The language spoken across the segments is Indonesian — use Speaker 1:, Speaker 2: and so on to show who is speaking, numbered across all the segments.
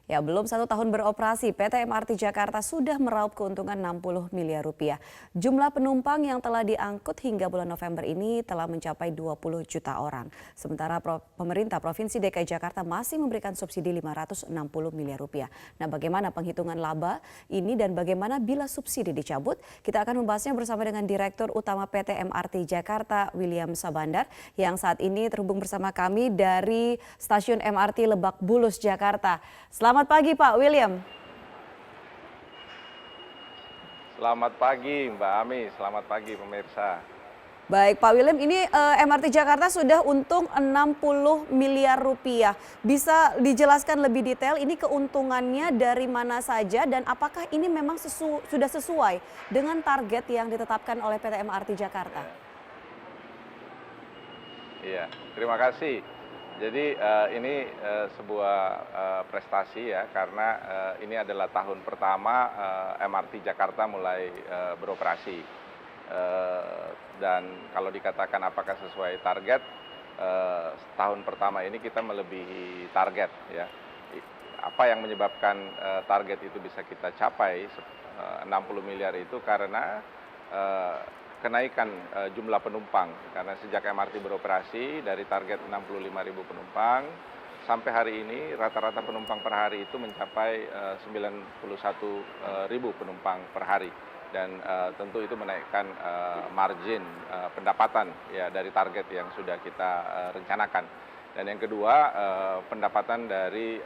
Speaker 1: Ya, belum 1 tahun beroperasi, PT MRT Jakarta sudah meraup keuntungan 60 miliar rupiah. Jumlah penumpang yang telah diangkut hingga bulan November ini telah mencapai 20 juta orang. Sementara pemerintah Provinsi DKI Jakarta masih memberikan subsidi 560 miliar rupiah. Nah, bagaimana penghitungan laba ini dan bagaimana bila subsidi dicabut? Kita akan membahasnya bersama dengan Direktur Utama PT MRT Jakarta, William Sabandar, yang saat ini terhubung bersama kami dari Stasiun MRT Lebak Bulus, Jakarta. Selamat pagi Pak William.
Speaker 2: Selamat pagi Mbak Ami, selamat pagi pemirsa.
Speaker 1: Baik Pak William, ini MRT Jakarta sudah untung 60 miliar rupiah. Bisa dijelaskan lebih detail ini keuntungannya dari mana saja dan apakah ini memang sudah sesuai dengan target yang ditetapkan oleh PT MRT Jakarta?
Speaker 2: Iya, terima kasih. Jadi ini sebuah prestasi ya, karena ini adalah tahun pertama MRT Jakarta mulai beroperasi. Dan kalau dikatakan apakah sesuai target, tahun pertama ini kita melebihi target ya. Apa yang menyebabkan target itu bisa kita capai 60 miliar itu karena kenaikan jumlah penumpang, karena sejak MRT beroperasi dari target 65.000 penumpang sampai hari ini rata-rata penumpang per hari itu mencapai 91.000 penumpang per hari, dan tentu itu menaikkan margin pendapatan ya dari target yang sudah kita rencanakan. Dan yang kedua, pendapatan dari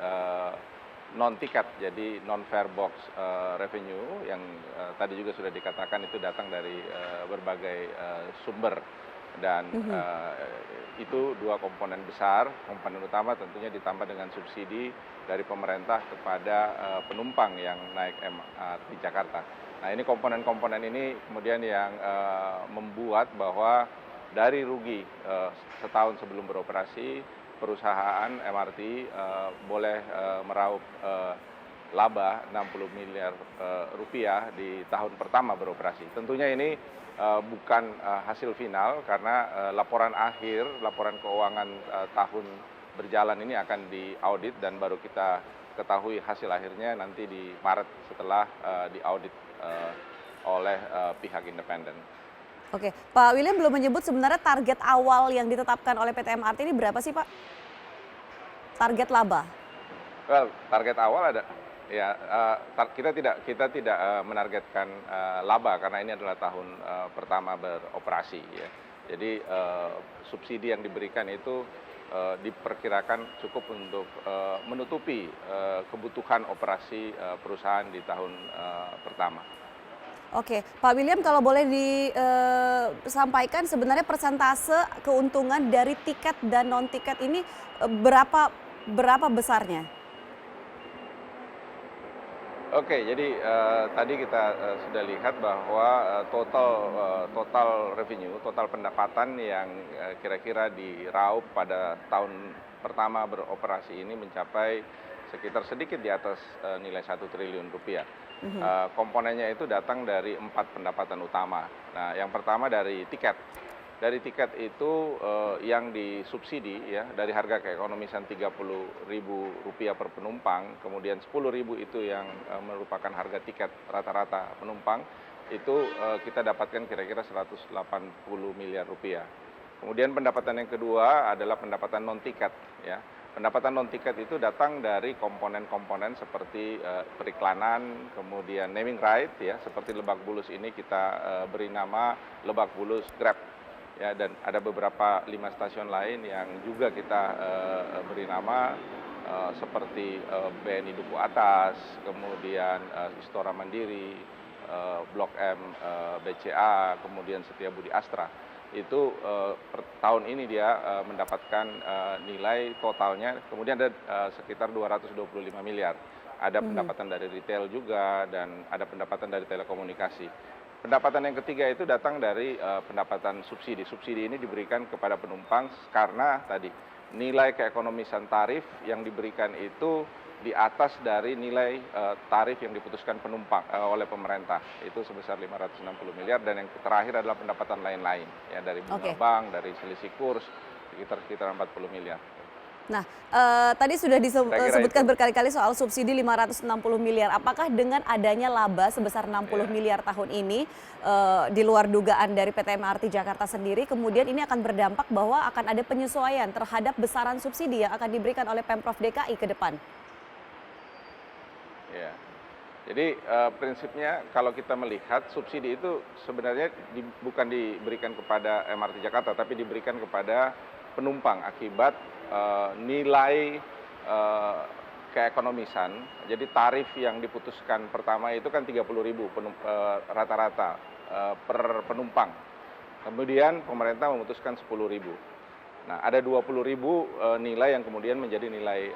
Speaker 2: non-tiket, jadi non-fare box revenue yang tadi juga sudah dikatakan itu datang dari berbagai sumber, dan itu dua komponen besar. Komponen utama tentunya ditambah dengan subsidi dari pemerintah kepada penumpang yang naik MRT Jakarta. Nah, ini komponen-komponen ini kemudian yang membuat bahwa dari rugi setahun sebelum beroperasi, perusahaan MRT boleh meraup laba 60 miliar rupiah di tahun pertama beroperasi. Tentunya ini bukan hasil final, karena laporan akhir, laporan keuangan tahun berjalan ini akan diaudit dan baru kita ketahui hasil akhirnya nanti di Maret setelah diaudit oleh pihak independen.
Speaker 1: Oke, Pak William belum menyebut sebenarnya target awal yang ditetapkan oleh PT MRT ini berapa sih Pak? Target laba?
Speaker 2: Well, target awal ada ya, kita tidak menargetkan laba karena ini adalah tahun pertama beroperasi ya. Jadi subsidi yang diberikan itu diperkirakan cukup untuk menutupi kebutuhan operasi perusahaan di tahun pertama.
Speaker 1: Oke, Pak William kalau boleh disampaikan sebenarnya persentase keuntungan dari tiket dan non-tiket ini berapa besarnya?
Speaker 2: Oke, jadi tadi kita sudah lihat bahwa total revenue, total pendapatan yang kira-kira diraup pada tahun pertama beroperasi ini mencapai sekitar sedikit di atas nilai 1 triliun rupiah. Komponennya itu datang dari 4 pendapatan utama. Nah, yang pertama dari tiket. Dari tiket itu yang disubsidi ya, dari harga keekonomisan Rp30.000 per penumpang, kemudian Rp10.000 itu yang merupakan harga tiket rata-rata penumpang, itu kita dapatkan kira-kira Rp180 miliar. Kemudian pendapatan yang kedua adalah pendapatan non-tiket ya. Pendapatan non-tiket itu datang dari komponen-komponen seperti periklanan, kemudian naming right ya, seperti Lebak Bulus ini kita beri nama Lebak Bulus Grab. Ya, dan ada beberapa 5 stasiun lain yang juga kita beri nama seperti BNI Duku Atas, kemudian Istora Mandiri, Blok M BCA, kemudian Setiabudi Astra. Itu per tahun ini dia mendapatkan nilai totalnya, kemudian ada sekitar 225 miliar. Ada pendapatan dari retail juga, dan ada pendapatan dari telekomunikasi. Pendapatan yang ketiga itu datang dari pendapatan subsidi. Subsidi ini diberikan kepada penumpang karena tadi nilai keekonomisan tarif yang diberikan itu di atas dari nilai tarif yang diputuskan penumpang oleh pemerintah. Itu sebesar 560 miliar, dan yang terakhir adalah pendapatan lain-lain ya, dari bunga bank, dari selisih kurs sekitar 40 miliar.
Speaker 1: Nah, tadi sudah
Speaker 2: Kira-kira itu.
Speaker 1: disebutkan berkali-kali soal subsidi 560 miliar. Apakah dengan adanya laba sebesar 60
Speaker 2: Ya.
Speaker 1: miliar tahun ini, di luar dugaan dari PT MRT Jakarta sendiri, kemudian ini akan berdampak bahwa akan ada penyesuaian terhadap besaran subsidi yang akan diberikan oleh Pemprov DKI ke depan?
Speaker 2: Ya. Jadi prinsipnya kalau kita melihat subsidi itu sebenarnya bukan diberikan kepada MRT Jakarta, tapi diberikan kepada penumpang akibat nilai keekonomisan. Jadi tarif yang diputuskan pertama itu kan 30.000 rata-rata per penumpang. Kemudian pemerintah memutuskan 10.000. Nah, ada 20.000 nilai yang kemudian menjadi nilai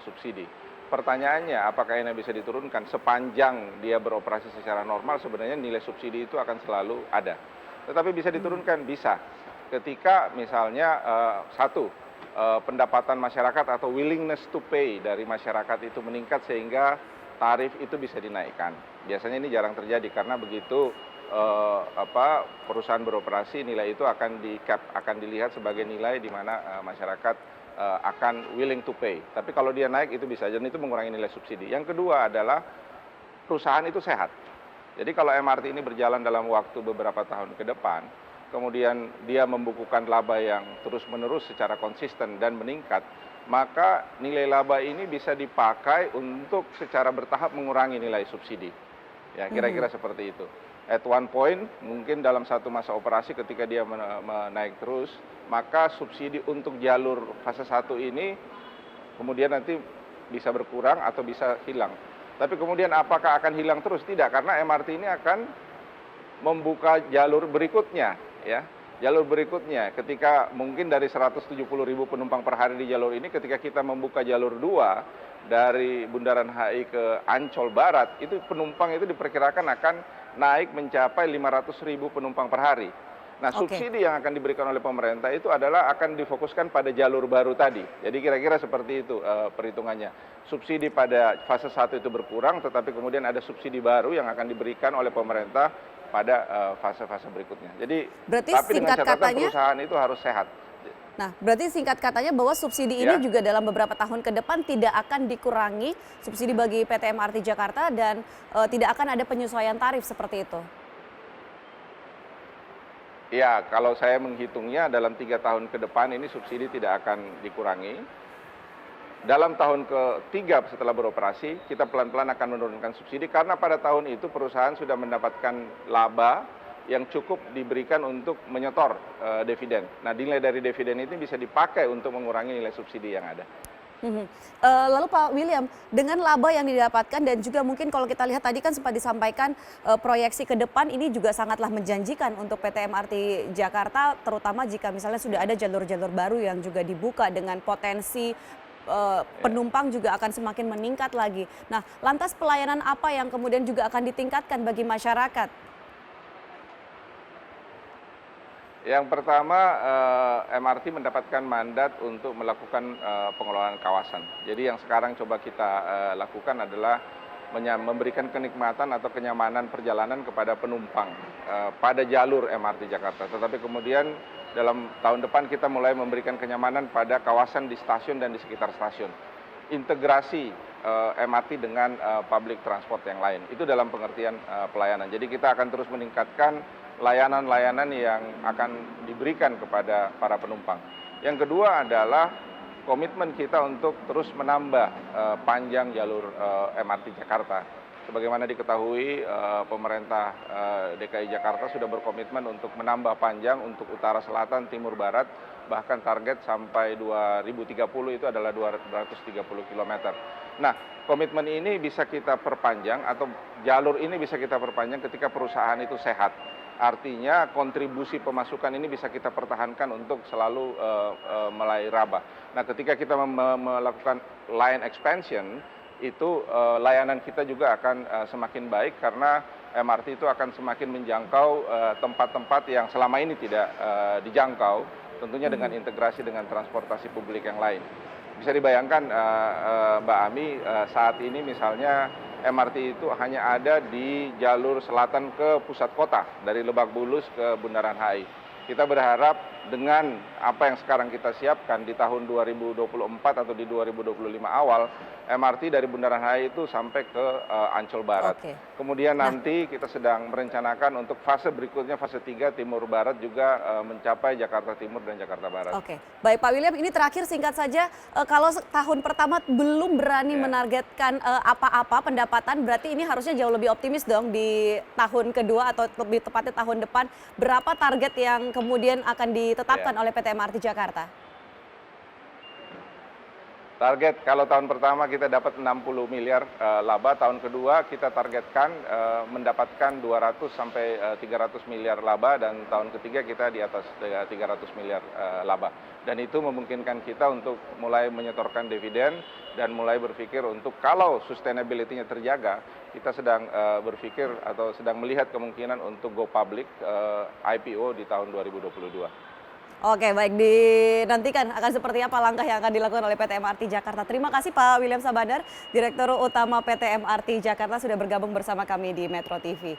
Speaker 2: subsidi. Pertanyaannya, apakah ini bisa diturunkan? Sepanjang dia beroperasi secara normal, sebenarnya nilai subsidi itu akan selalu ada. Tetapi bisa diturunkan, bisa. Ketika misalnya pendapatan masyarakat atau willingness to pay dari masyarakat itu meningkat sehingga tarif itu bisa dinaikkan. Biasanya ini jarang terjadi karena begitu perusahaan beroperasi, nilai itu akan akan dilihat sebagai nilai di mana masyarakat akan willing to pay. Tapi kalau dia naik itu bisa, dan itu mengurangi nilai subsidi. Yang kedua adalah perusahaan itu sehat. Jadi kalau MRT ini berjalan dalam waktu beberapa tahun ke depan, kemudian dia membukukan laba yang terus-menerus secara konsisten dan meningkat, maka nilai laba ini bisa dipakai untuk secara bertahap mengurangi nilai subsidi. Ya, kira-kira seperti itu. At one point, mungkin dalam satu masa operasi ketika dia menaik terus, maka subsidi untuk jalur fase 1 ini kemudian nanti bisa berkurang atau bisa hilang. Tapi kemudian apakah akan hilang terus? Tidak, karena MRT ini akan membuka jalur berikutnya, ya. Jalur berikutnya, ketika mungkin dari 170.000 penumpang per hari di jalur ini, ketika kita membuka jalur 2 dari Bundaran HI ke Ancol Barat, itu penumpang itu diperkirakan akan naik mencapai 500.000 penumpang per hari. Nah, subsidi yang akan diberikan oleh pemerintah itu adalah akan difokuskan pada jalur baru tadi. Jadi kira-kira seperti itu perhitungannya. Subsidi pada fase 1 itu berkurang, tetapi kemudian ada subsidi baru yang akan diberikan oleh pemerintah pada fase-fase berikutnya. Jadi,
Speaker 1: Berarti
Speaker 2: tapi dengan
Speaker 1: singkat
Speaker 2: catatan
Speaker 1: katanya,
Speaker 2: perusahaan itu harus sehat.
Speaker 1: nah, berarti singkat katanya bahwa subsidi ini
Speaker 2: Ya.
Speaker 1: juga dalam beberapa tahun ke depan tidak akan dikurangi subsidi bagi PT MRT Jakarta dan tidak akan ada penyesuaian tarif seperti itu.
Speaker 2: Ya, kalau saya menghitungnya dalam 3 tahun ke depan ini subsidi tidak akan dikurangi. Dalam tahun ketiga setelah beroperasi, kita pelan-pelan akan menurunkan subsidi karena pada tahun itu perusahaan sudah mendapatkan laba yang cukup diberikan untuk menyetor dividen. Nah, nilai dari dividen ini bisa dipakai untuk mengurangi nilai subsidi yang ada.
Speaker 1: Lalu Pak William, dengan laba yang didapatkan dan juga mungkin kalau kita lihat tadi kan sempat disampaikan proyeksi ke depan ini juga sangatlah menjanjikan untuk PT MRT Jakarta, terutama jika misalnya sudah ada jalur-jalur baru yang juga dibuka dengan potensi penumpang juga akan semakin meningkat lagi. Nah, lantas pelayanan apa yang kemudian juga akan ditingkatkan bagi masyarakat?
Speaker 2: Yang pertama, MRT mendapatkan mandat untuk melakukan pengelolaan kawasan. Jadi yang sekarang coba kita lakukan adalah memberikan kenikmatan atau kenyamanan perjalanan kepada penumpang pada jalur MRT Jakarta. Tetapi kemudian dalam tahun depan kita mulai memberikan kenyamanan pada kawasan di stasiun dan di sekitar stasiun. Integrasi MRT dengan public transport yang lain. Itu dalam pengertian pelayanan. Jadi kita akan terus meningkatkan layanan-layanan yang akan diberikan kepada para penumpang. Yang kedua adalah komitmen kita untuk terus menambah panjang jalur MRT Jakarta. Sebagaimana diketahui, pemerintah DKI Jakarta sudah berkomitmen untuk menambah panjang untuk utara, selatan, timur, barat, bahkan target sampai 2030 itu adalah 230 km. Nah, komitmen ini bisa kita perpanjang atau jalur ini bisa kita perpanjang ketika perusahaan itu sehat. Artinya kontribusi pemasukan ini bisa kita pertahankan untuk selalu meliraba. Nah, ketika kita melakukan line expansion, itu layanan kita juga akan semakin baik karena MRT itu akan semakin menjangkau tempat-tempat yang selama ini tidak dijangkau, tentunya dengan integrasi dengan transportasi publik yang lain. Bisa dibayangkan Mbak Ami, saat ini misalnya MRT itu hanya ada di jalur selatan ke pusat kota, dari Lebak Bulus ke Bundaran HI. Kita berharap dengan apa yang sekarang kita siapkan di tahun 2024 atau di 2025 awal, MRT dari Bundaran HI itu sampai ke Ancol Barat.
Speaker 1: Oke.
Speaker 2: Kemudian
Speaker 1: Nah,
Speaker 2: nanti kita sedang merencanakan untuk fase berikutnya, fase 3 Timur Barat juga mencapai Jakarta Timur dan Jakarta Barat.
Speaker 1: oke. Baik Pak William, ini terakhir singkat saja, kalau tahun pertama belum berani
Speaker 2: Ya.
Speaker 1: menargetkan apa-apa pendapatan, berarti ini harusnya jauh lebih optimis dong di tahun kedua atau lebih tepatnya tahun depan. Berapa target yang kemudian akan ditetapkan oleh PT MRT Jakarta?
Speaker 2: Target kalau tahun pertama kita dapat 60 miliar laba, tahun kedua kita targetkan mendapatkan 200 sampai 300 miliar laba, dan tahun ketiga kita di atas 300 miliar laba. Dan itu memungkinkan kita untuk mulai menyetorkan dividen dan mulai berpikir untuk kalau sustainability-nya terjaga, kita sedang berpikir atau sedang melihat kemungkinan untuk go public IPO di tahun 2022.
Speaker 1: Oke, baik, dinantikan akan seperti apa langkah yang akan dilakukan oleh PT MRT Jakarta. Terima kasih Pak William Sabandar, Direktur Utama PT MRT Jakarta sudah bergabung bersama kami di Metro TV.